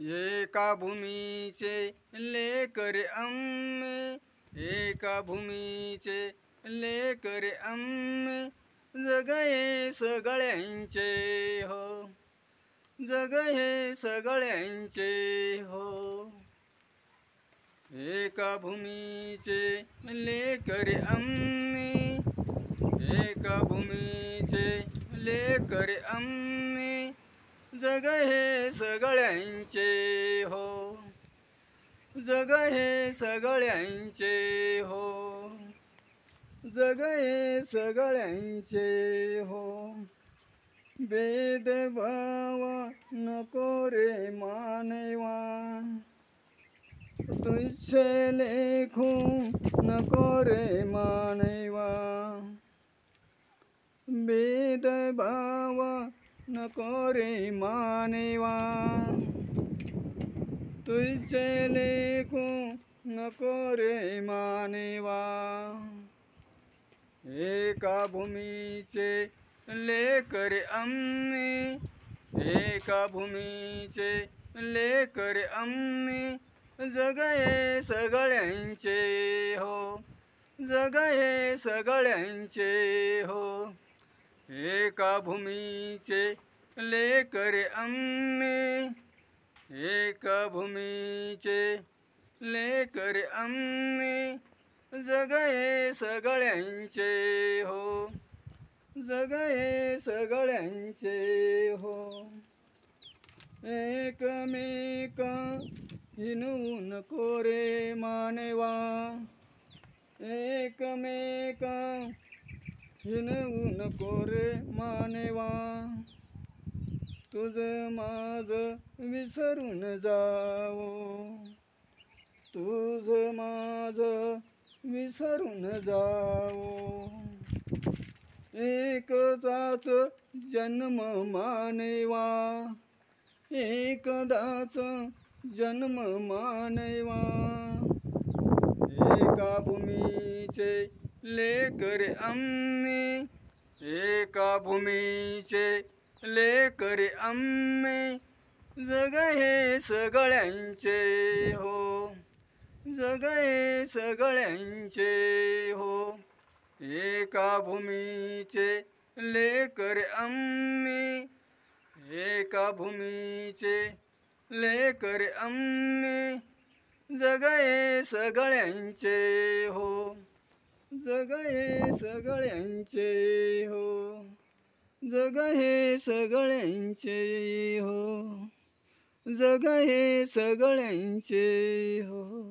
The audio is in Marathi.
एका भूमीचे लेकरे आम्ही, एका भूमीचे लेकरे आम्ही, जग हे सगळ्यांचे हो, जग हे सगळ्यांचे हो. एका भूमीचे लेकरे आम्ही, एका भूमीचे लेकरे आम्ही, जग हे सगळ्यांचे हो, जग हे सगळ्यांचे हो, जग हे सगळ्यांचे हो. भेदभाव नको रे मानवा, तुझे लेखू नको रे मानवा. भेदभाव नको रे मानवा, तुझे लेखू नको रे मानवा. एका भूमीचे लेकरे आम्ही, एका भूमीचे लेकरे आम्ही, जग हे सगळ्यांचे हो, जग हे सगळ्यांचे हो. एका भूमीचे लेकरे आम्ही, एका भूमीचे लेकरे आम्ही, जग हे सगळ्यांचे हो, जग हे सगळ्यांचे हो. एकमेका हिनवू नको रे मानवा, एकमेका हिनवू नको रे मानवा. तुझ माझ विसरून जावो, तुझ माझ विसरून जावो. एकदाच जन्म मानवा, एकदाच जन्म मानवा. एका भूमीचे लेकरे आम्ही, एका भूमीचे लेकरे आम्ही, जग हे सगळ्यांचे हो, जग हे सगळ्यांचे हो. एका भूमीचे लेकरे आम्ही, एका भूमीचे लेकरे आम्ही, जग हे सगळ्यांचे हो, जग हे सगळ्यांचे हो, जग हे सगळ्यांचे हो, जग हे सगळ्यांचे हो.